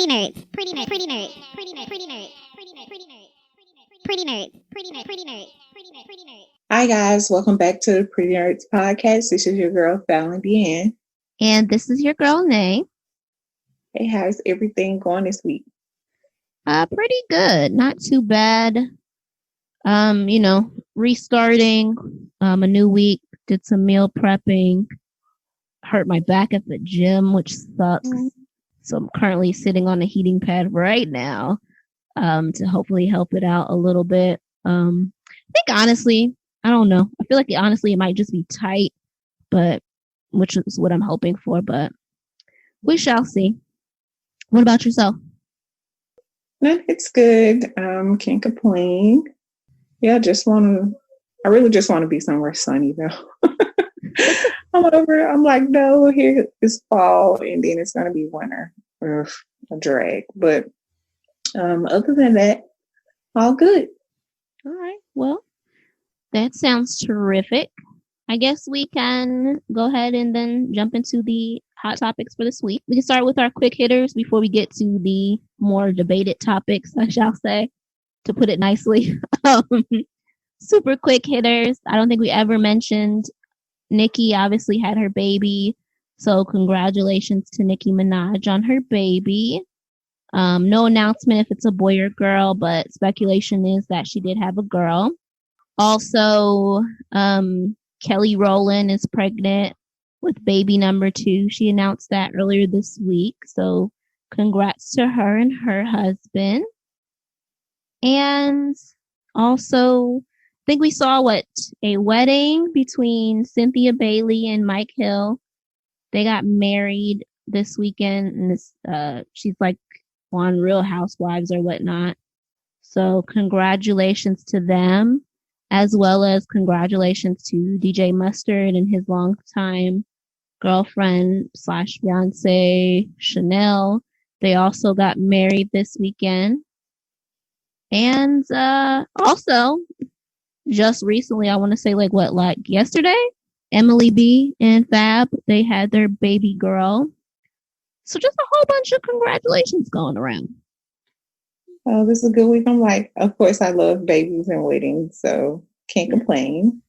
Pretty Nerdz. Pretty Nerdz. Pretty Nerdz. Pretty Nerdz. Pretty Nerdz. Pretty Nerdz. Pretty Nerdz. Pretty Nerdz. Pretty Nerdz. Pretty Nerdz. Pretty Nerdz. Hi guys, welcome back to the Pretty Nerdz podcast. This is your girl Falan DeAnn. And this is your girl Nay. Hey, how's everything going this week? Pretty good. Not too bad. Restarting a new week, did some meal prepping, hurt my back at the gym, which sucks. So I'm currently sitting on a heating pad right now to hopefully help it out a little bit. I think honestly, I don't know. I feel like it might just be tight, but which is what I'm hoping for, but we shall see. What about yourself? No, it's good. Can't complain. Yeah, I really just want to be somewhere sunny though. I'm like, no, here is fall and then it's going to be winter. Ugh, a drag. But other than that, all good. All right. Well, that sounds terrific. I guess we can go ahead and then jump into the hot topics for this week. We can start with our quick hitters before we get to the more debated topics, I shall say, to put it nicely. Super quick hitters. I don't think we ever mentioned Nicki obviously had her baby. So congratulations to Nicki Minaj on her baby. No announcement if it's a boy or girl, but speculation is that she did have a girl. Also, Kelly Rowland is pregnant with baby number 2. She announced that earlier this week. So congrats to her and her husband. And also, I think we saw a wedding between Cynthia Bailey and Mike Hill. They got married this weekend, and she's like on Real Housewives or whatnot. So congratulations to them, as well as congratulations to DJ Mustard and his longtime girlfriend / fiance Chanel. They also got married this weekend. And also, just recently, I want to say like yesterday, Emily B and Fab, they had their baby girl. So just a whole bunch of congratulations going around. Oh, this is a good week. I'm like, of course, I love babies and weddings, so can't complain.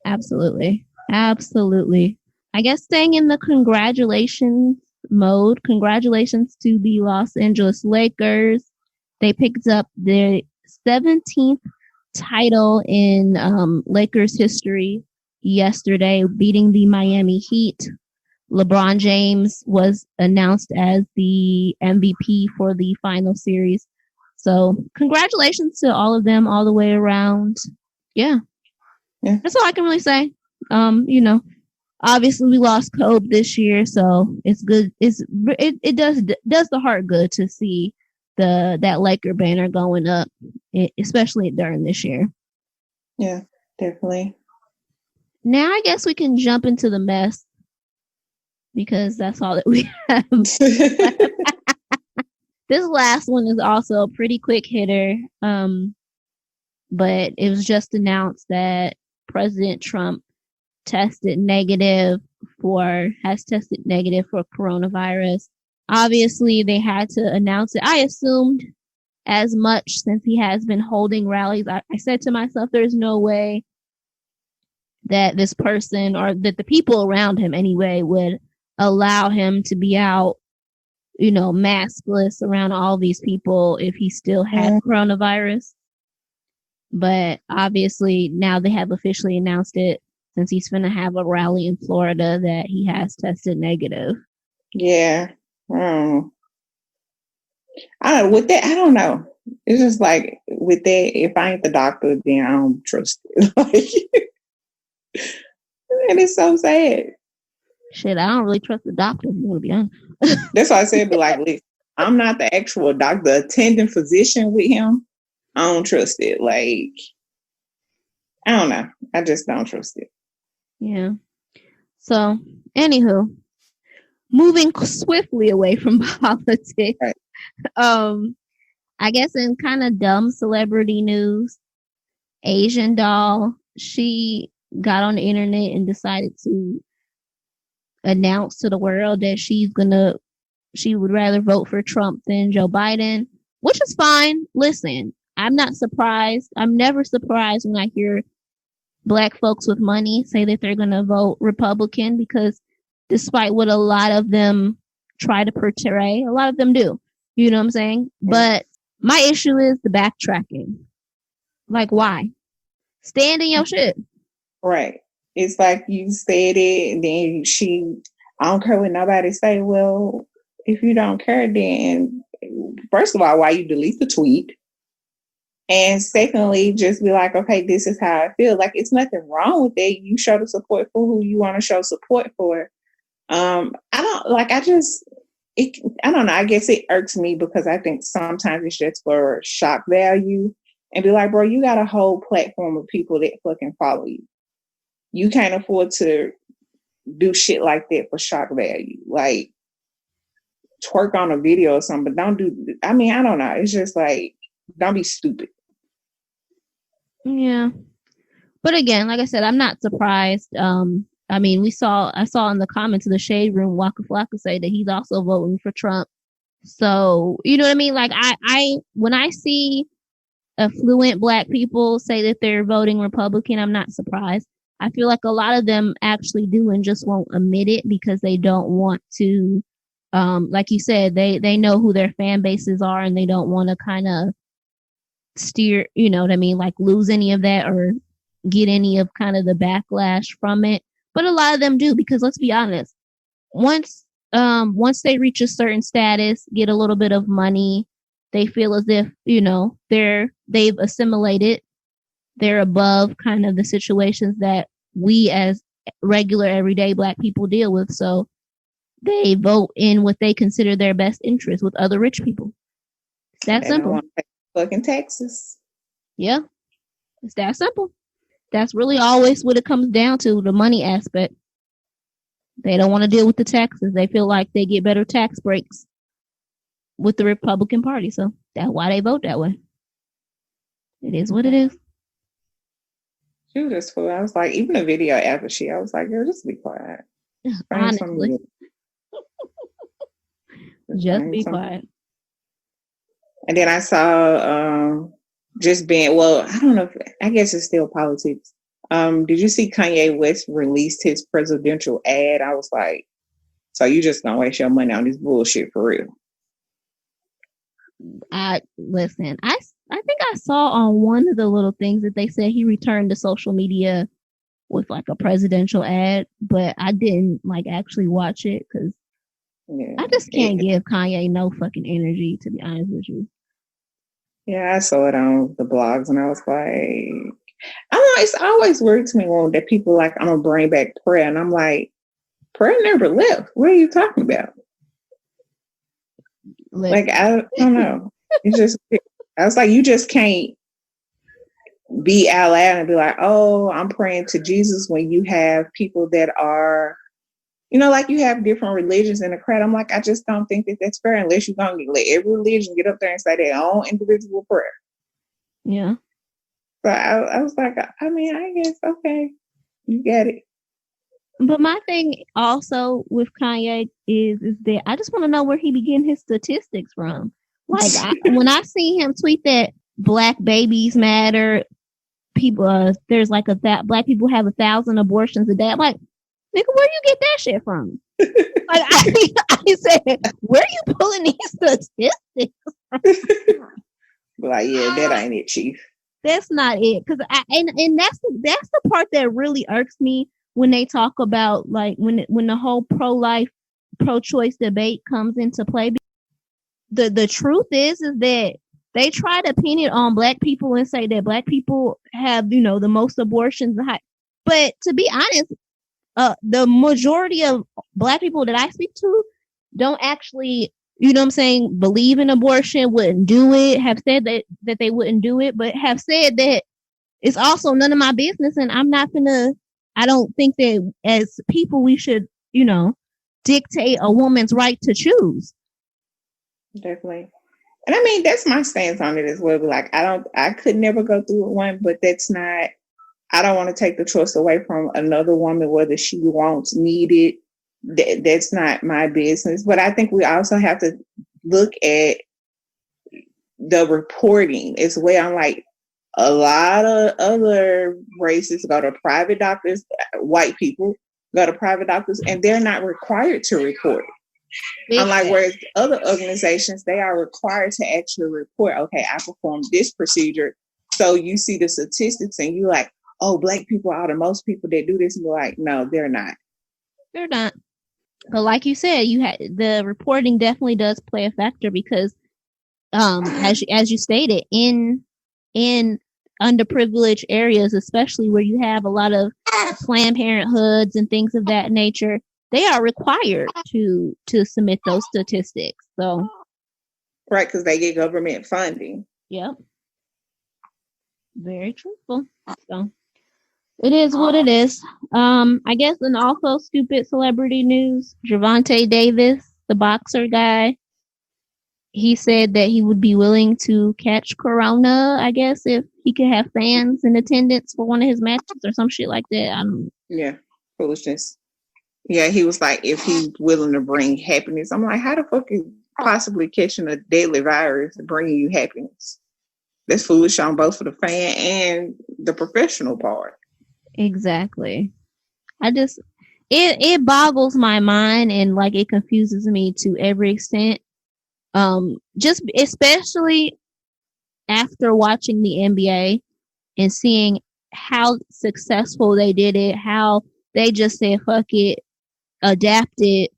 Absolutely. Absolutely. I guess staying in the congratulations mode, congratulations to the Los Angeles Lakers. They picked up their 17th title in Lakers history yesterday, beating the Miami Heat. LeBron James was announced as the MVP for the final series. So congratulations to all of them all the way around. Yeah. That's all I can really say. Obviously we lost Kobe this year, so it's good. It does the heart good to see that Laker banner going up, especially during this year. Yeah, definitely. Now I guess we can jump into the mess because that's all that we have. This last one is also a pretty quick hitter, but it was just announced that President Trump has tested negative for coronavirus. Obviously, they had to announce it. I assumed as much since he has been holding rallies. I said to myself, there's no way that this person or that the people around him anyway would allow him to be out, maskless around all these people if he still had coronavirus. But obviously now they have officially announced it since he's going to have a rally in Florida that he has tested negative. Yeah. With that, I don't know. It's just like with that, if I ain't the doctor, then I don't trust it. And it's so sad. Shit, I don't really trust the doctor, I'm gonna be honest. That's why I said, but like, listen, I'm not the actual doctor, the attending physician with him. I don't trust it. Like, I don't know. I just don't trust it. Yeah. So, anywho, moving swiftly away from politics. Right. I guess in kind of dumb celebrity news, Asian Doll, she got on the internet and decided to announce to the world that she's gonna she would rather vote for Trump than Joe Biden, which is fine. Listen, I'm not surprised. I'm never surprised when I hear Black folks with money say that they're going to vote Republican, because despite what a lot of them try to portray, a lot of them do. You know what I'm saying? But my issue is the backtracking. Like, why? Stand in your shit. Right. It's like you said it, and then I don't care what nobody say. Well, if you don't care, then first of all, why you delete the tweet? And secondly, just be like, okay, this is how I feel. Like, it's nothing wrong with that. You show the support for who you want to show support for. I don't know. I guess it irks me because I think sometimes it's just for shock value, and be like, bro, you got a whole platform of people that fucking follow you. You can't afford to do shit like that for shock value. Like, twerk on a video or something, but don't do, I don't know. It's just like, don't be stupid. Yeah. But again, like I said, I'm not surprised. I saw in the comments of the Shade Room, Waka Flocka say that he's also voting for Trump. So, you know what I mean? Like, when I see affluent Black people say that they're voting Republican, I'm not surprised. I feel like a lot of them actually do and just won't admit it because they don't want to, like you said, they know who their fan bases are, and they don't want to kind of steer, you know what I mean? Like, lose any of that or get any of kind of the backlash from it. But a lot of them do, because let's be honest, once they reach a certain status, get a little bit of money, they feel as if, you know, they've assimilated, they're above kind of the situations that we as regular everyday Black people deal with. So they vote in what they consider their best interest with other rich people. It's that simple. Want to pay fucking taxes. Yeah, it's that simple. That's really always what it comes down to, the money aspect. They don't want to deal with the taxes. They feel like they get better tax breaks with the Republican Party. So that's why they vote that way. It is what it is. She was just fool. I was like, even the video after I was like, girl, just be quiet. Honestly. Just be quiet. And then I saw I don't know I guess it's still politics. Did you see Kanye West released his presidential ad? I was like, so you just gonna waste your money on this bullshit for real? Listen, I think I saw on one of the little things that they said he returned to social media with like a presidential ad, but I didn't like actually watch it because I just can't give Kanye no fucking energy, to be honest with you. Yeah, I saw it on the blogs, and I was like, it's always weird to me when that people like, I'm gonna bring back prayer, and I'm like, prayer never left. What are you talking about? Like, I don't know. It's just, I was like, you just can't be out loud and be like, oh, I'm praying to Jesus, when you have people that are, you know, like you have different religions in the crowd. I'm like, I just don't think that that's fair unless you're going to let every religion get up there and say their own individual prayer. Yeah. So I was like, I guess, okay, you get it. But my thing also with Kanye is that I just want to know where he be getting his statistics from. Like, when I see him tweet that Black babies matter, people, there's like Black people have 1,000 abortions a day. I'm like, nigga, where you get that shit from? Like, I said, where are you pulling these statistics from? Like, yeah, that ain't it, Chief. That's not it. Cause and that's the part that really irks me when they talk about, like, when the whole pro-life, pro-choice debate comes into play. The truth is that they try to pin it on Black people and say that Black people have, you know, the most abortions. But to be honest, the majority of Black people that I speak to don't actually, you know what I'm saying, believe in abortion, wouldn't do it, have said that they wouldn't do it, but have said that it's also none of my business, and I don't think that as people we should, you know, dictate a woman's right to choose. Definitely. And I mean, that's my stance on it as well. Like, I could never go through one, but I don't want to take the choice away from another woman, whether she wants, need it, that's not my business. But I think we also have to look at the reporting as well. I'm like, a lot of other races go to private doctors, white people go to private doctors, and they're not required to report. Unlike whereas other organizations, they are required to actually report, okay, I performed this procedure. So you see the statistics and you like, oh, Black people are the most people that do this. And you're like, no, they're not. They're not. But like you said, the reporting definitely does play a factor because as you stated, in underprivileged areas, especially where you have a lot of Planned Parenthoods and things of that nature, they are required to submit those statistics. So, right, because they get government funding. Yep, very truthful. So, it is what it is. I guess, and also stupid celebrity news: Gervonta Davis, the boxer guy, he said that he would be willing to catch corona, I guess, if he could have fans in attendance for one of his matches or some shit like that. Yeah, foolishness. Yeah, he was like, if he's willing to bring happiness. I'm like, how the fuck is possibly catching a deadly virus bringing you happiness? That's foolish on both for the fan and the professional part. Exactly. It boggles my mind, and like it confuses me to every extent. Just especially after watching the NBA and seeing how successful they did it, how they just said, fuck it, adapted.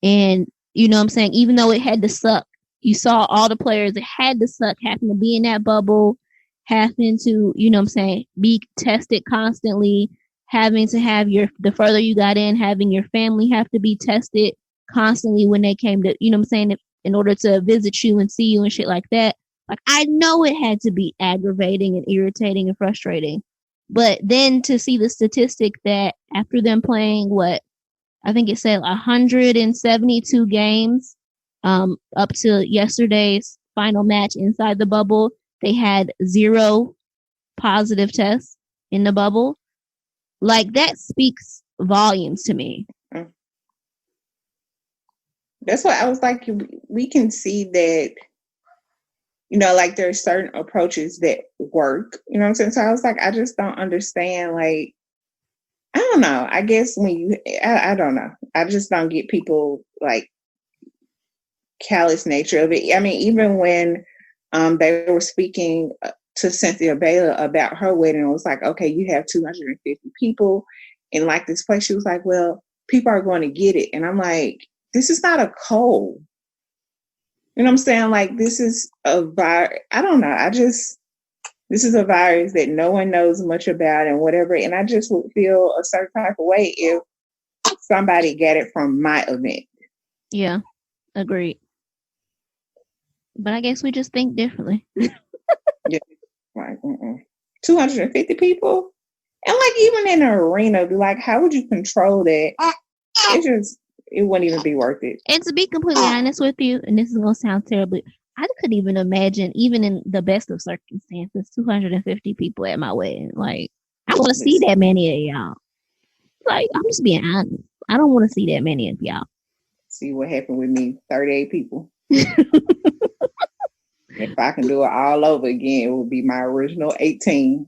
And you know what I'm saying? Even though it had to suck, you saw all the players that had to suck, having to be in that bubble, having to, you know what I'm saying, be tested constantly, having to have the further you got in, having your family have to be tested constantly when they came to, you know what I'm saying, in order to visit you and see you and shit like that. Like, I know it had to be aggravating and irritating and frustrating. But then to see the statistic that after them playing, I think it said 172 games, up to yesterday's final match inside the bubble, they had 0 positive tests in the bubble. Like, that speaks volumes to me. That's why I was like, we can see that, you know, like there are certain approaches that work, you know what I'm saying? So I was like, I just don't understand, like, I don't know. I guess I don't know. I just don't get people, like, callous nature of it. I mean, even when they were speaking to Cynthia Baylor about her wedding, it was like, okay, you have 250 people in like this place. She was like, well, people are going to get it. And I'm like, this is not a cold. You know what I'm saying? Like, this is a virus. I don't know. This is a virus that no one knows much about and whatever. And I just would feel a certain type of way if somebody got it from my event. Yeah, agreed. But I guess we just think differently. Yeah, like 250 people, and like even in an arena, like how would you control that? It wouldn't even be worth it. And to be completely honest with you, and this is gonna sound terribly, I couldn't even imagine, even in the best of circumstances, 250 people at my wedding. Like, I want to see that many of y'all. Like, I'm just being honest. I don't want to see that many of y'all. See what happened with me, 38 people. If I can do it all over again, it would be my original 18.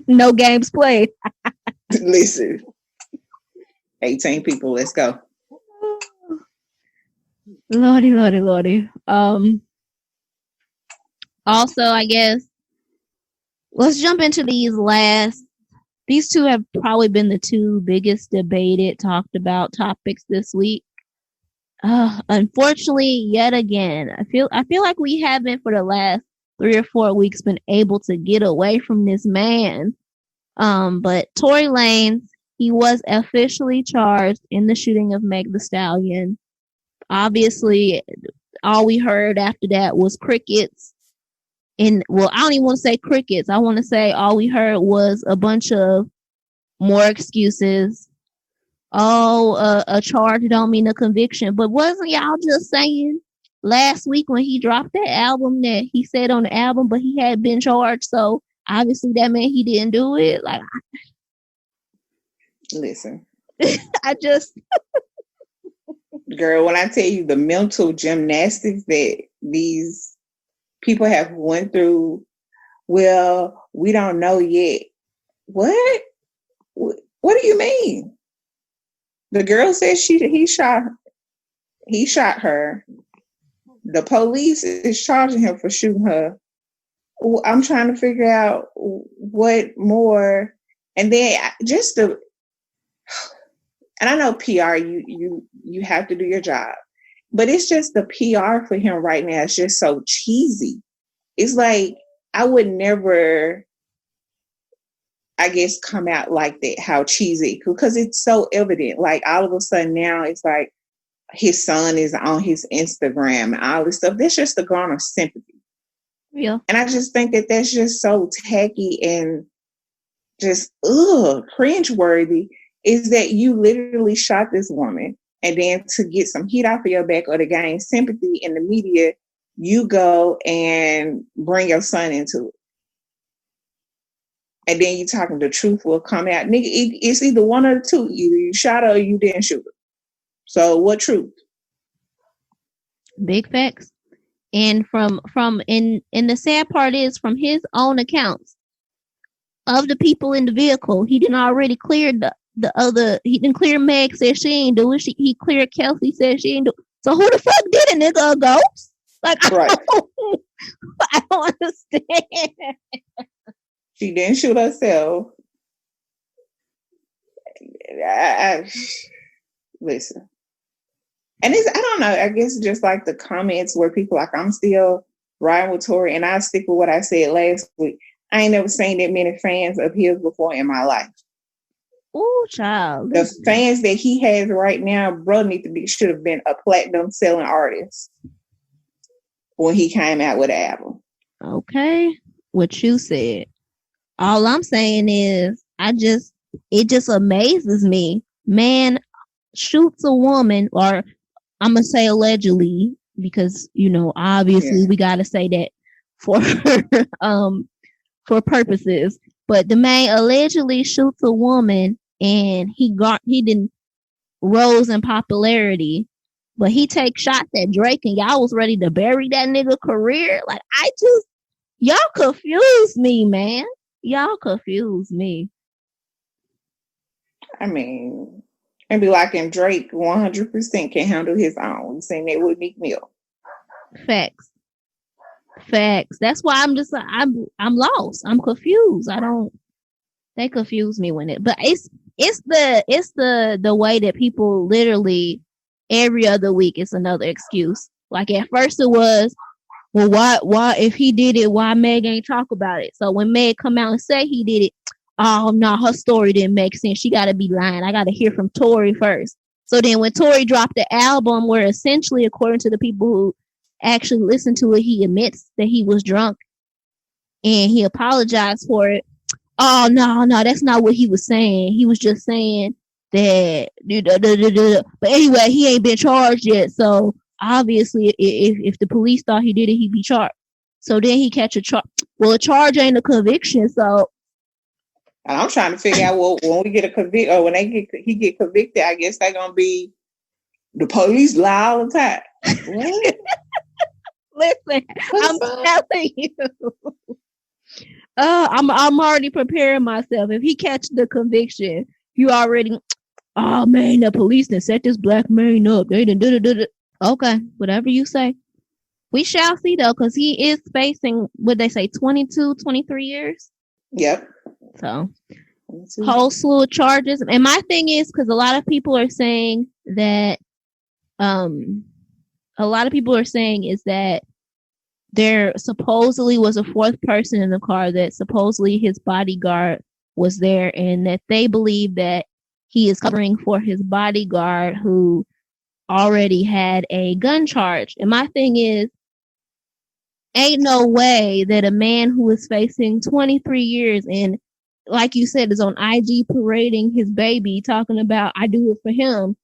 No games played. Listen, 18 people, let's go. Lordy, lordy, lordy. Also, I guess, let's jump into these two have probably been the two biggest debated, talked about topics this week. Unfortunately, yet again, I feel like we haven't for the last 3 or 4 weeks been able to get away from this man. But Tory Lanez, he was officially charged in the shooting of Meg Thee Stallion. Obviously, all we heard after that was crickets. And, well, I don't even want to say crickets. I want to say all we heard was a bunch of more excuses. Oh, a charge don't mean a conviction. But wasn't y'all just saying last week when he dropped that album that he said on the album, but he had been charged? So obviously that meant he didn't do it. Like, listen, I just Girl, when I tell you the mental gymnastics that these people have went through, well, we don't know yet. What? What do you mean? The girl says he shot her. The police is charging him for shooting her. I'm trying to figure out what more. And then and I know PR, you have to do your job, but it's just the PR for him right now. It's just so cheesy. It's like, I would never, I guess, come out like that, how cheesy, because it's so evident. Like, all of a sudden now it's like his son is on his Instagram and all this stuff. That's just to garner sympathy. Yeah. And I just think that that's just so tacky and just, cringeworthy. Is that you literally shot this woman, and then to get some heat off of your back or to gain sympathy in the media, you go and bring your son into it. And then you talking, the truth will come out. Nigga, it's either one or the two. Either you shot her or you didn't shoot her. So what truth? Big facts. And from the sad part is, from his own accounts of the people in the vehicle, he didn't already clear the other. He didn't clear Meg, said she ain't do it. He cleared Kelsey, said she ain't do it. So who the fuck did it, nigga? A ghost? Like, right. I don't understand. She didn't shoot herself. Listen. And I don't know, I guess just like the comments where people like, I'm still riding with Tory, and I stick with what I said last week. I ain't never seen that many fans of his before in my life. Oh, child. The fans that he has right now, bro, should have been a platinum selling artist when he came out with an album. Okay. What you said. All I'm saying is, it just amazes me. Man shoots a woman, or I'm going to say allegedly, because, obviously we got to say that for purposes. But the man allegedly shoots a woman, and he didn't rose in popularity, but he takes shots at Drake, and y'all was ready to bury that nigga career. Like, y'all confuse me, man. Y'all confuse me. I mean, and be like, and Drake 100% can handle his own. You saying that with Meek Mill. Facts. That's why I'm lost. I'm confused. They confuse me when but it's the way that people literally every other week it's another excuse. Like, at first it was, well, why if he did it, why Meg ain't talk about it? So when Meg come out and say he did it, oh no, her story didn't make sense. She gotta be lying. I gotta hear from Tory first. So then when Tory dropped the album, where essentially, according to the people who actually listened to it, he admits that he was drunk and he apologized for it. Oh no, that's not what he was saying. He was just saying that. But anyway, he ain't been charged yet. So obviously, if the police thought he did it, he'd be charged. So then he catch a charge. Well, a charge ain't a conviction. So I'm trying to figure out, well, when we get a convict, or when he get convicted, I guess they're gonna be the police lie all the time. Listen, I'm telling you. I'm already preparing myself. If he catch the conviction, you already, oh man, the police done set this black man up. They done do. Okay, whatever you say. We shall see though, because he is facing, what they say, 22, 23 years. Yep. So, whole slew of charges. And my thing is, because a lot of people are saying that, is that there supposedly was a fourth person in the car, that supposedly his bodyguard was there, and that they believe that he is covering for his bodyguard who already had a gun charge. And my thing is, ain't no way that a man who is facing 23 years and, like you said, is on IG parading his baby, talking about, I do it for him,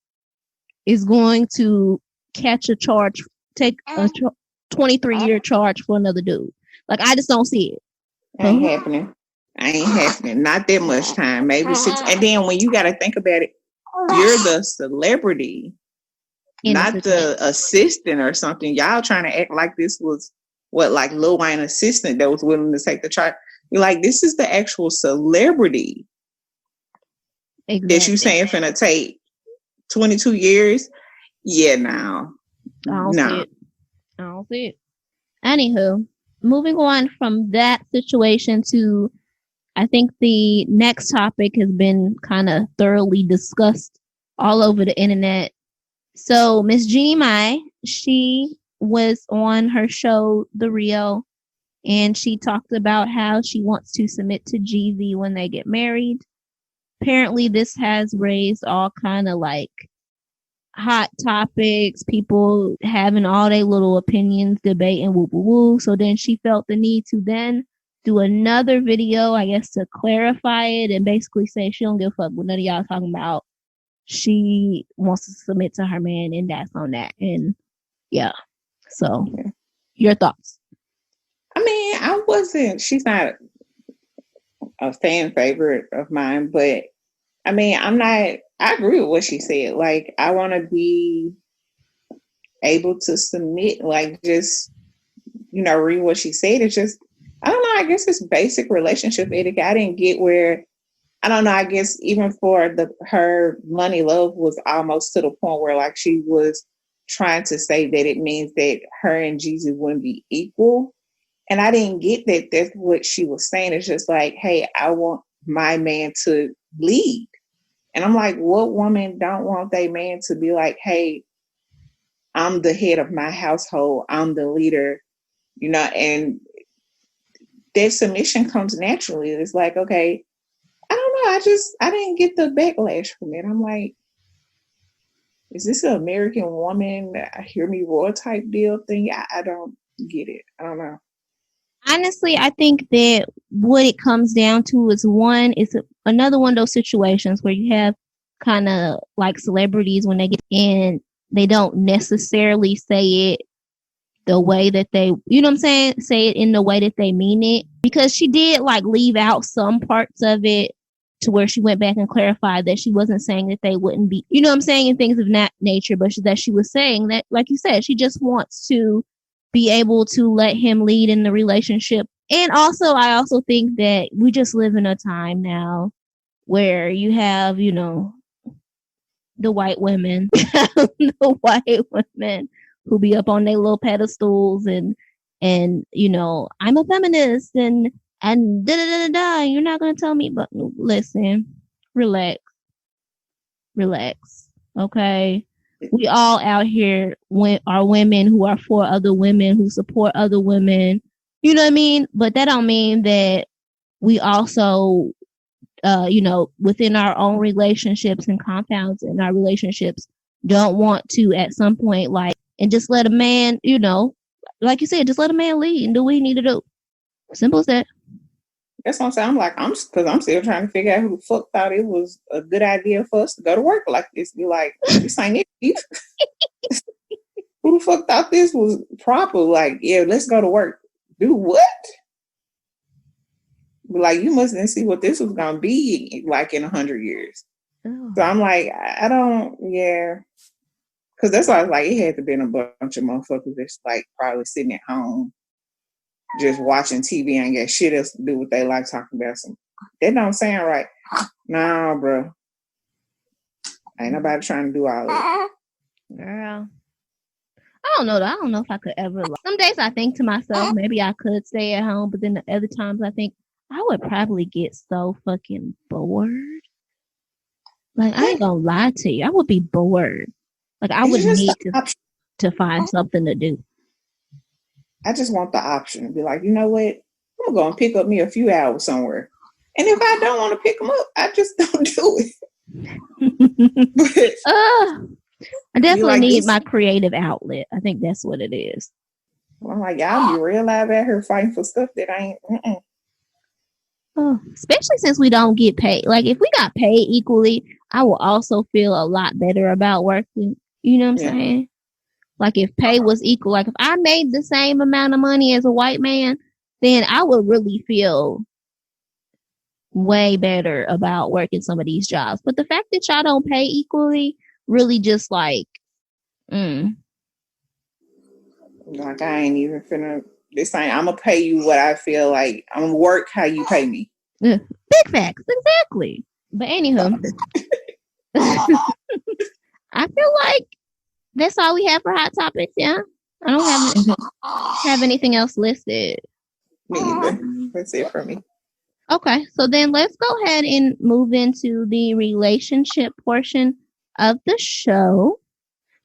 is going to catch a charge, take a 23-year charge for another dude. Like, I just don't see it. Ain't happening. Not that much time. Maybe 6. And then when you got to think about it, you're the celebrity. not the assistant or something. Y'all trying to act like this was like Lil Wayne assistant that was willing to take the charge. You're like, this is the actual celebrity that you saying finna take 22 years. Yeah, no. I don't see it. Anywho, moving on from that situation to, I think the next topic has been kind of thoroughly discussed all over the internet. So Miss Jeanine Mai, she was on her show, The Real, and she talked about how she wants to submit to Jeezy when they get married. Apparently, this has raised all kind of like hot topics, people having all their little opinions, debating, woo woo woo. So then she felt the need to then do another video, I guess, to clarify it and basically say she don't give a fuck what none of y'all talking about. She wants to submit to her man, and that's on that. And yeah, so your thoughts? I mean, she's not a fan favorite of mine, but I mean, I agree with what she said. Like, I want to be able to submit, like, just, read what she said. It's just, I don't know, I guess it's basic relationship etiquette. I didn't get where, I don't know, I guess even for her Money Love was almost to the point where, like, she was trying to say that it means that her and Jeezy wouldn't be equal. And I didn't get that that's what she was saying. It's just like, hey, I want my man to lead. And I'm like, what woman don't want their man to be like, hey, I'm the head of my household. I'm the leader, and that submission comes naturally. It's like, okay, I don't know. I didn't get the backlash from it. I'm like, is this an American woman, hear me roar type deal thing? I don't get it. I don't know. Honestly, I think that what it comes down to is another one of those situations where you have kind of like celebrities when they get in, they don't necessarily say it the way that they, say it in the way that they mean it. Because she did like leave out some parts of it to where she went back and clarified that she wasn't saying that they wouldn't be, and things of that nature, but that she was saying that, like you said, she just wants to be able to let him lead in the relationship. And also, I also think that we just live in a time now where you have, the white women, who be up on their little pedestals and I'm a feminist and da da da da da. You're not gonna tell me, but listen, relax, okay. We all out here are women who are for other women, who support other women. You know what I mean? But that don't mean that we also, within our own relationships and compounds in our relationships, don't want to at some point, and just let a man, like you said, just let a man lead and do what he need to do. Simple as that. That's what I'm saying. I'm still trying to figure out who the fuck thought it was a good idea for us to go to work like this. Be like, this ain't it. Who the fuck thought this was proper? Like, yeah, let's go to work. Do what? Be like, you mustn't see what this was gonna be like in 100 years. Oh. So I'm like, I don't, yeah. Because that's why I was like, it had to be a bunch of motherfuckers that's like probably sitting at home just watching TV and got shit else to do with their life talking about some. That don't sound right. Nah, bro. Ain't nobody trying to do all that. Girl. I don't know. I don't know if I could ever. Some days I think to myself, maybe I could stay at home. But then the other times I think I would probably get so fucking bored. Like, I ain't gonna lie to you. I would be bored. Like, I would need to find something to do. I just want the option to be like, you know what? I'm going to pick up me a few hours somewhere. And if I don't want to pick them up, I just don't do it. I definitely need my creative outlet. I think that's what it is. Well, I'm like, y'all be real live out here fighting for stuff that ain't. Oh, especially since we don't get paid. Like, if we got paid equally, I will also feel a lot better about working. You know what I'm saying? Like, if pay was equal, like if I made the same amount of money as a white man, then I would really feel way better about working some of these jobs. But the fact that y'all don't pay equally really just like Mm. Like I ain't even finna. I'm gonna pay you what I feel like. I'm gonna work how you pay me. Big facts, exactly. But anywho, I feel like that's all we have for hot topics. Yeah, I don't have anything else listed. Me either. That's it for me. Okay, so then let's go ahead and move into the relationship portion of the show.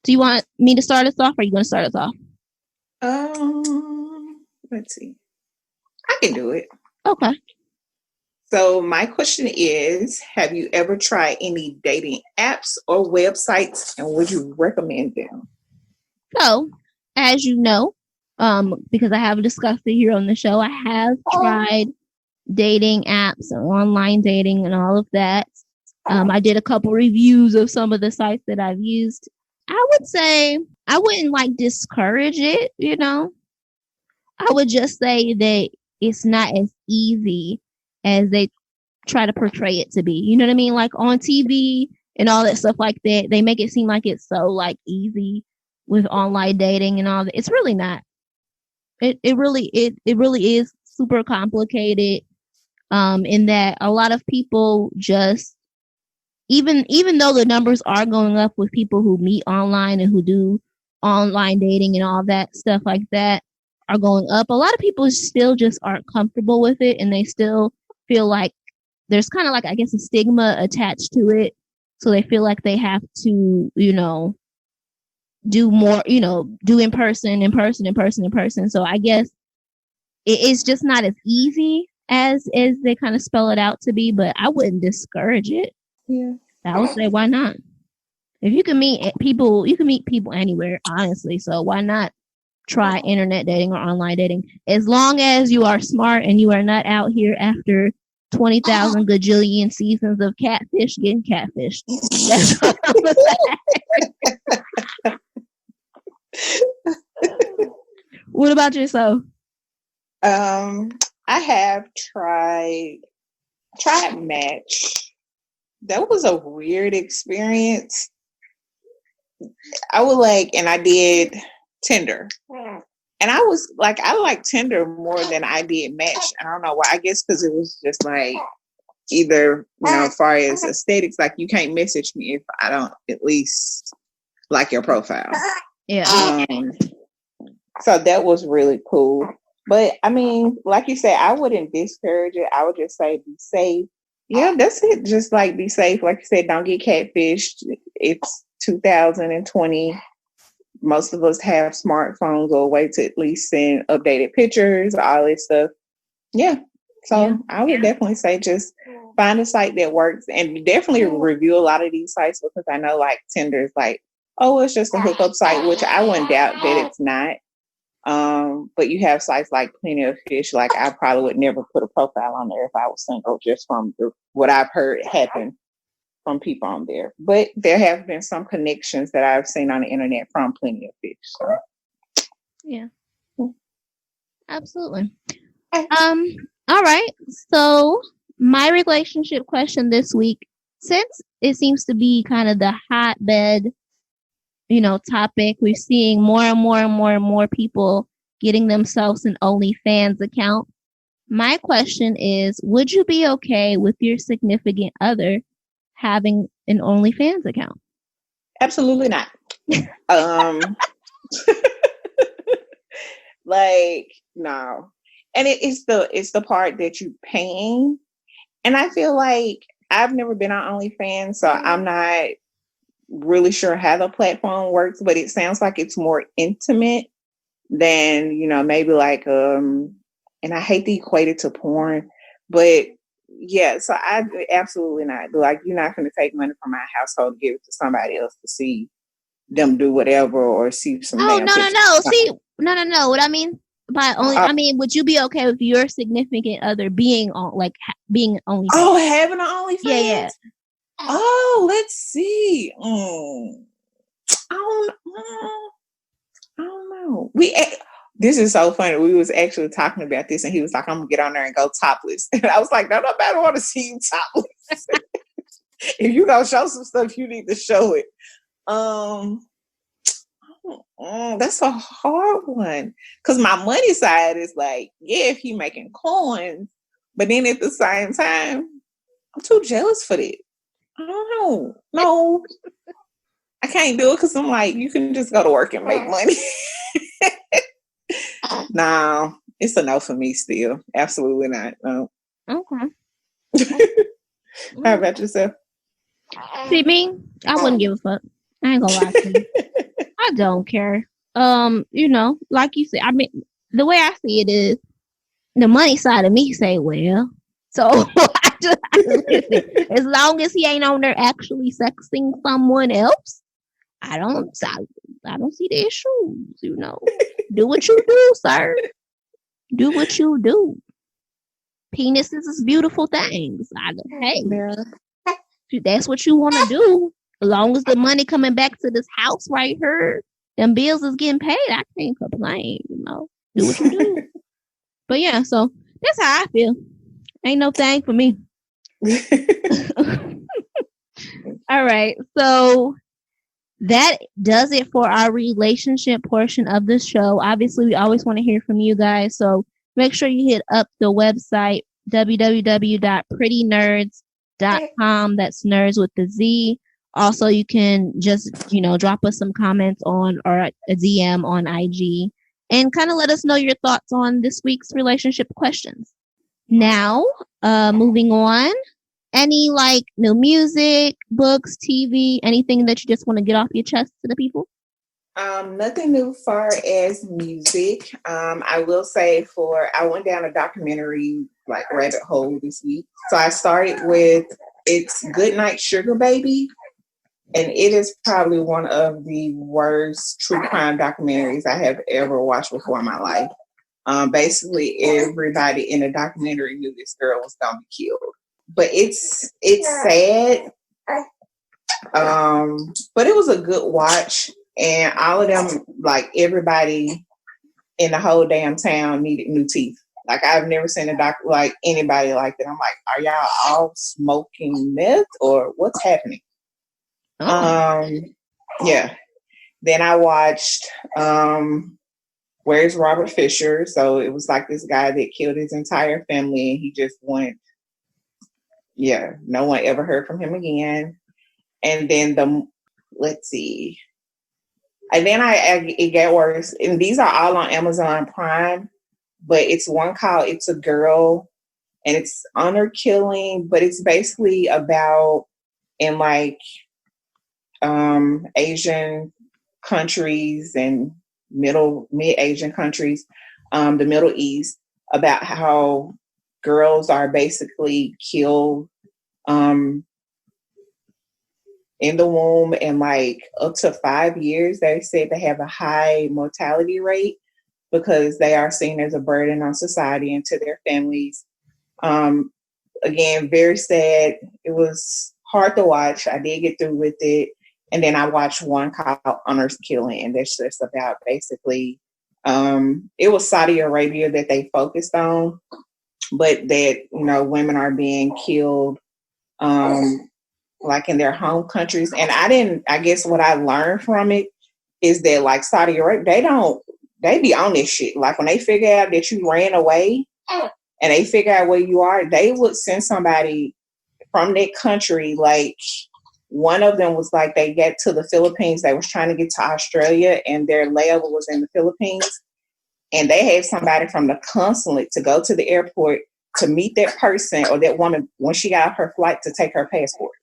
Do you want me to start us off, or are you going to start us off? Let's see. I can do it. Okay. So my question is, have you ever tried any dating apps or websites, and would you recommend them? So, as you know, because I have discussed it here on the show, I have tried dating apps and online dating and all of that. I did a couple reviews of some of the sites that I've used. I would say I wouldn't like discourage it, you know. I would just say that it's not as easy as they try to portray it to be. You know what I mean? Like on TV and all that stuff like that, they make it seem like it's so like easy with online dating and all that. It's really not. It really is super complicated. In that a lot of people just even though the numbers are going up with people who meet online and who do online dating and all that stuff like that are going up, a lot of people still just aren't comfortable with it, and they still feel like there's kind of like, I guess, a stigma attached to it. So they feel like they have to, you know, do more, you know, do in person. So I guess it's just not as easy as they kind of spell it out to be, but I wouldn't discourage it. Yeah. I would say, why not? If you can meet people, you can meet people anywhere, honestly. So why not try internet dating or online dating? As long as you are smart and you are not out here after 20,000 gajillion seasons of catfish getting catfished. That's what I'm saying. What about yourself? I have tried Match. That was a weird experience. I did Tinder. And I was like, I like Tinder more than I did Match. I don't know why. I guess because it was just like either, you know, as far as aesthetics, like you can't message me if I don't at least like your profile. Yeah. So that was really cool. But I mean, like you said, I wouldn't discourage it. I would just say be safe. Yeah, that's it. Just like be safe. Like you said, don't get catfished. It's 2020. Most of us have smartphones or a way to at least send updated pictures, all this stuff. Yeah. So I would definitely say just find a site that works, and definitely review a lot of these sites, because I know like Tinder is like, oh, it's just a hookup site, which I wouldn't doubt that it's not. But you have sites like Plenty of Fish. Like I probably would never put a profile on there if I was single, just from what I've heard happen from people on there. But there have been some connections that I've seen on the internet from Plenty of Fish. So. Yeah. Absolutely. All right. So my relationship question this week, since it seems to be kind of the hotbed, you know, topic, we're seeing more and more people getting themselves an OnlyFans account. My question is, would you be okay with your significant other having an OnlyFans account? Absolutely not. Like, no. And it's the part that you're paying. And I feel like I've never been on OnlyFans, so I'm not really sure how the platform works, but it sounds like it's more intimate than, you know, maybe like and I hate to equate it to porn, but yeah, so I absolutely not. Like, you're not going to take money from my household to give it to somebody else to see them do whatever or see some. Oh, no. See, no. What I mean by only, I mean, would you be okay with your significant other being on, like, being OnlyFans? Oh, having an OnlyFans? Yeah. Oh, let's see. I don't know. This is so funny. We was actually talking about this, and he was like, "I'm gonna get on there and go topless," and I was like, "No, nobody want to see you topless. If you gonna show some stuff, you need to show it." That's a hard one. Because my money side is like, yeah, if he making coins, but then at the same time, I'm too jealous for that. I don't know. No, I can't do it because I'm like, you can just go to work and make money. No, it's a no for me still. Absolutely not. No. Okay. How about yourself? See me? I wouldn't give a fuck. I ain't gonna lie to you. I don't care. Like you said, I mean, the way I see it is the money side of me say, well, so I just listen. As long as he ain't on there actually sexing someone else, I don't see the issues. Do what you do, sir. Do what you do. Penises is beautiful things. Hey, that's what you want to do. As long as the money coming back to this house right here, them bills is getting paid, I can't complain. Do what you do. But yeah, so that's how I feel. Ain't no thing for me. All right, so that does it for our relationship portion of the show. Obviously, we always want to hear from you guys, so make sure you hit up the website www.prettynerds.com. That's nerds with the Z. Also, you can just drop us some comments on or a DM on IG and kind of let us know your thoughts on this week's relationship questions. Now, moving on. Any new music, books, TV, anything that you just want to get off your chest to the people? Nothing new far as music. I will say I went down a documentary rabbit hole this week. So I started with It's Goodnight Sugar Baby. And it is probably one of the worst true crime documentaries I have ever watched before in my life. Basically, everybody in the documentary knew this girl was going to be killed. But it's sad. But it was a good watch. And all of them, everybody in the whole damn town needed new teeth. I've never seen anybody like that. I'm like, are y'all all smoking meth or what's happening? Oh. Yeah. Then I watched Where's Robert Fisher? So it was this guy that killed his entire family and he just went, no one ever heard from him again. And then let's see. And then it got worse. And these are all on Amazon Prime, but it's one called It's a Girl and it's honor killing, but it's basically about in Asian countries and mid-Asian countries, the Middle East, about how girls are basically killed in the womb and up to 5 years. They said they have a high mortality rate because they are seen as a burden on society and to their families. Again, very sad. It was hard to watch. I did get through with it. And then I watched one called Honors Killing, and that's just about basically, it was Saudi Arabia that they focused on, but that, women are being killed, in their home countries. And I guess what I learned from it is that Saudi Arabia, they be on this shit. When they figure out that you ran away and they figure out where you are, they would send somebody from that country. One of them was they get to the Philippines. They was trying to get to Australia and their layover was in the Philippines. And they had somebody from the consulate to go to the airport to meet that person or that woman when she got off her flight to take her passport.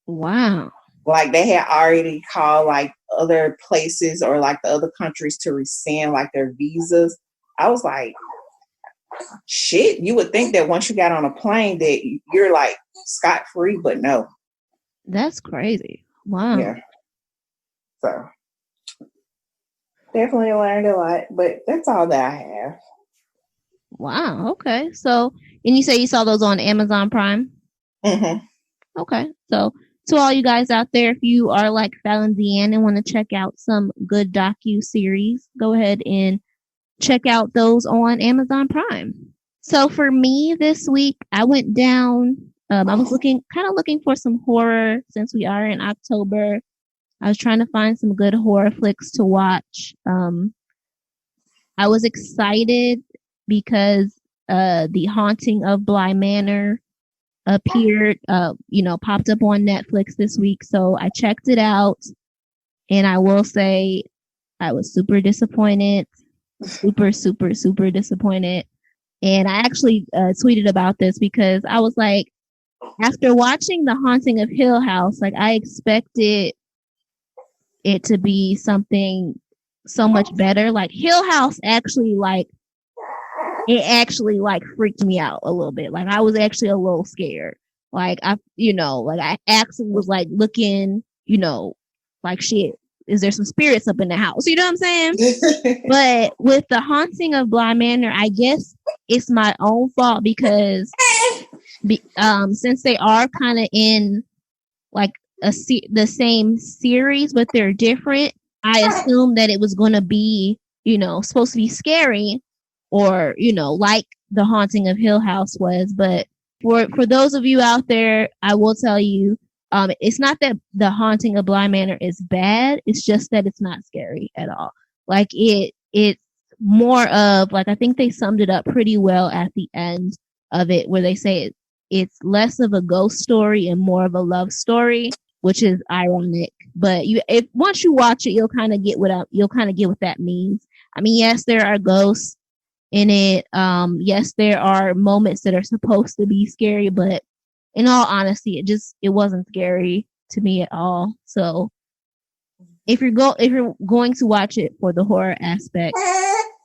Wow. They had already called other places or the other countries to rescind their visas. I was like, shit, you would think that once you got on a plane that you're scot-free, but no. That's crazy. Wow. Yeah. So definitely learned a lot, but that's all that I have. Wow. Okay. So, and you say you saw those on Amazon Prime? Mm-hmm. Okay. So to all you guys out there, if you are like Falan DeAnn and want to check out some good docu-series, go ahead and check out those on Amazon Prime. So for me this week, I went down, I was looking for some horror since we are in October. I was trying to find some good horror flicks to watch. I was excited because the Haunting of Bly Manor appeared, popped up on Netflix this week. So I checked it out, and I will say I was super disappointed. Super, super, super disappointed. And I actually tweeted about this because I was like, after watching The Haunting of Hill House, like I expected it to be something so much better. Like Hill House actually freaked me out a little bit. Like I was actually a little scared. Like I actually was like looking, like shit, is there some spirits up in the house? You know what I'm saying? But with The Haunting of Bly Manor, I guess it's my own fault because since they are kind of in like the same series, but they're different, I assumed that it was going to be, supposed to be scary or, like The Haunting of Hill House was. But for those of you out there, I will tell you, it's not that The Haunting of Bly Manor is bad. It's just that it's not scary at all. Like it's more of like, I think they summed it up pretty well at the end of it, where they say it's less of a ghost story and more of a love story, which is ironic. But once you watch it, you'll kind of get what that means. I mean, yes, there are ghosts in it. Yes, there are moments that are supposed to be scary, but in all honesty, it wasn't scary to me at all. So if you're going to watch it for the horror aspect,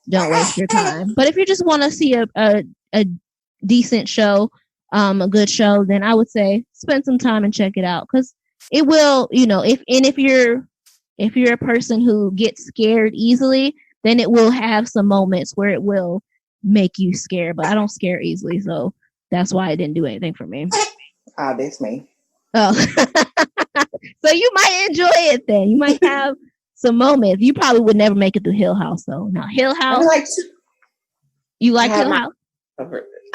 don't waste your time. But if you just want to see a decent show, a good show, then I would say spend some time and check it out, because it will, if you're a person who gets scared easily, then it will have some moments where it will make you scared. But I don't scare easily, so that's why it didn't do anything for me. Oh, that's me. Oh, so you might enjoy it then. You might have some moments. You probably would never make it through Hill House though. Now Hill House, you like Hill House?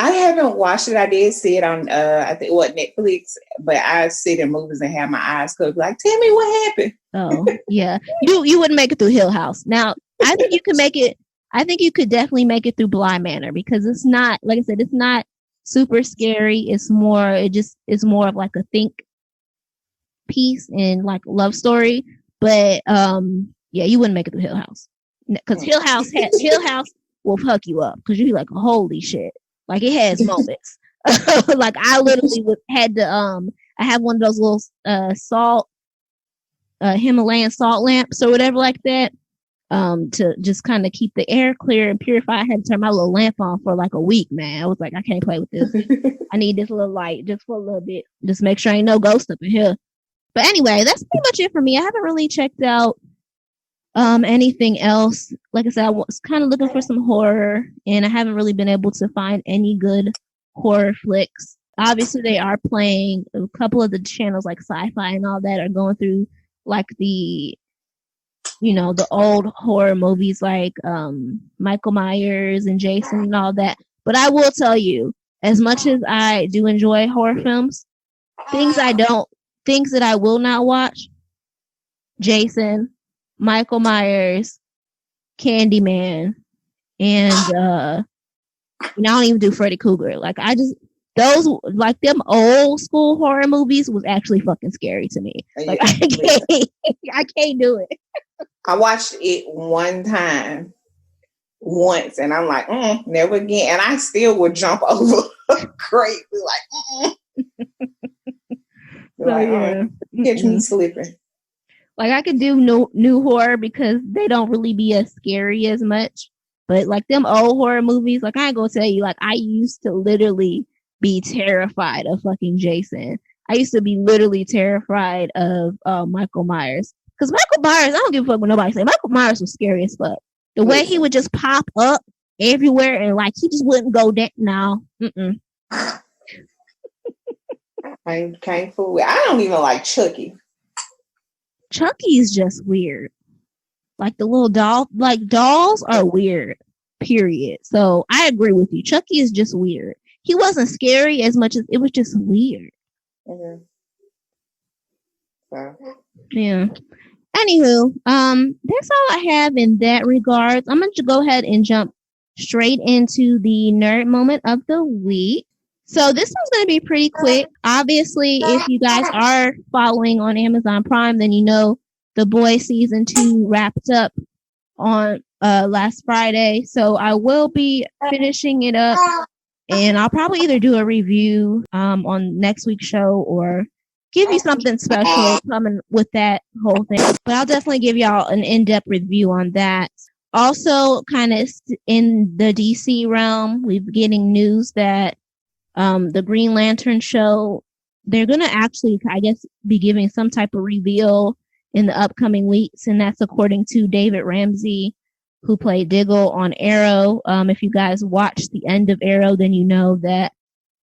I haven't watched it. I did see it on I think Netflix, but I sit in movies and have my eyes closed. Like, tell me what happened. Oh yeah, you wouldn't make it through Hill House. Now I think you could make it. I think you could definitely make it through Bly Manor, because it's not, like I said, it's not super scary. It's more of like a think piece and like love story. But yeah, you wouldn't make it through Hill House, because Hill House will fuck you up, because you'd be like, holy shit. Like it has moments. Like I literally had to I have one of those little Himalayan salt lamps or whatever like that, to just kind of keep the air clear and purify. I had to turn my little lamp on for like a week, man. I was like, I can't play with this. I need this little light just for a little bit. Just make sure ain't no ghost up in here. But anyway, that's pretty much it for me. I haven't really checked out anything else. Like I said, I was kind of looking for some horror, and I haven't really been able to find any good horror flicks. Obviously, they are playing a couple of the channels like Sci-Fi and all that are going through like the old horror movies like Michael Myers and Jason and all that. But I will tell you, as much as I do enjoy horror films, things that I will not watch: Jason, Michael Myers, Candyman, and I don't even do Freddy Krueger. Like those, like them old school horror movies was actually fucking scary to me. Like I can't do it. I watched it once, and I'm like, never again. And I still would jump over crazy, like, So yeah, catch me slipping. Like I could do new horror because they don't really be as scary as much. But like them old horror movies, like I ain't gonna tell you, like I used to literally be terrified of fucking Jason. I used to be literally terrified of Michael Myers. Because Michael Myers, I don't give a fuck what nobody say. Michael Myers was scary as fuck. The way he would just pop up everywhere and like he just wouldn't go down. No. I can't fool with. I don't even like Chucky. Chucky is just weird. Like the little dolls are weird, period. So I agree with you. Chucky is just weird. He wasn't scary as much as it was just weird. Mm-hmm. So. Yeah. Anywho, that's all I have in that regards. I'm going to go ahead and jump straight into the nerd moment of the week. So this one's going to be pretty quick. Obviously, if you guys are following on Amazon Prime, then you know The Boys season 2 wrapped up on last Friday. So I will be finishing it up, and I'll probably either do a review on next week's show or give you something special coming with that whole thing. But I'll definitely give y'all an in-depth review on that. Also, kind of in the DC realm, we're getting news that the Green Lantern show, they're going to actually, I guess, be giving some type of reveal in the upcoming weeks. And that's according to David Ramsey, who played Diggle on Arrow. If you guys watched the end of Arrow, then you know that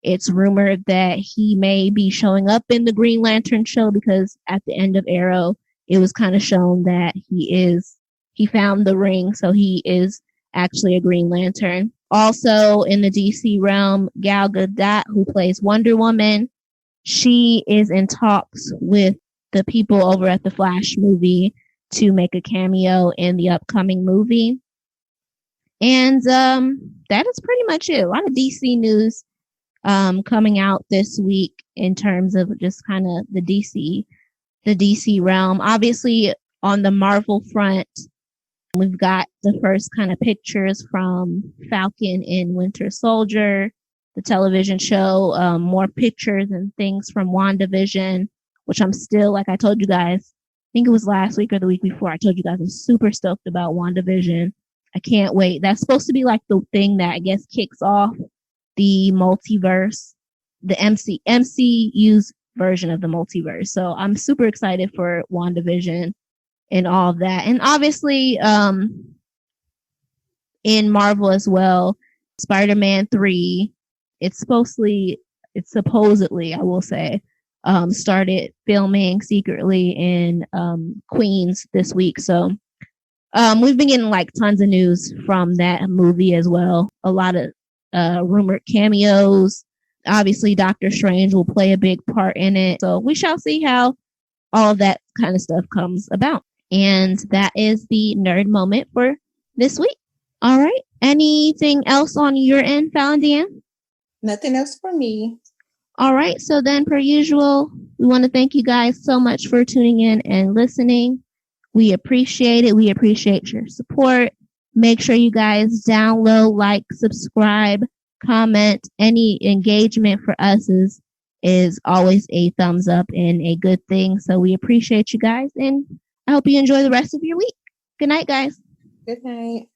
it's rumored that he may be showing up in the Green Lantern show, because at the end of Arrow, it was kind of shown that he found the ring. So he is actually a Green Lantern. Also in the DC realm, Gal Gadot, who plays Wonder Woman, she is in talks with the people over at the Flash movie to make a cameo in the upcoming movie. And that is pretty much it. A lot of DC news coming out this week in terms of just kind of the DC realm. Obviously, on the Marvel front, we've got the first kind of pictures from Falcon and Winter Soldier, the television show, more pictures and things from WandaVision, which I'm still, like I told you guys, I think it was last week or the week before, I told you guys I'm super stoked about WandaVision. I can't wait. That's supposed to be like the thing that I guess kicks off the multiverse, the MCU's version of the multiverse. So I'm super excited for WandaVision and all of that. And obviously, in Marvel as well, Spider-Man 3, it's supposedly, I will say, started filming secretly in Queens this week. So we've been getting like tons of news from that movie as well. A lot of rumored cameos. Obviously, Doctor Strange will play a big part in it. So we shall see how all of that kind of stuff comes about. And that is the nerd moment for this week. All right. Anything else on your end, Falan DeAnn? Nothing else for me. All right. So then, per usual, we want to thank you guys so much for tuning in and listening. We appreciate it. We appreciate your support. Make sure you guys download, like, subscribe, comment. Any engagement for us is always a thumbs up and a good thing. So we appreciate you guys, and I hope you enjoy the rest of your week. Good night, guys. Good night.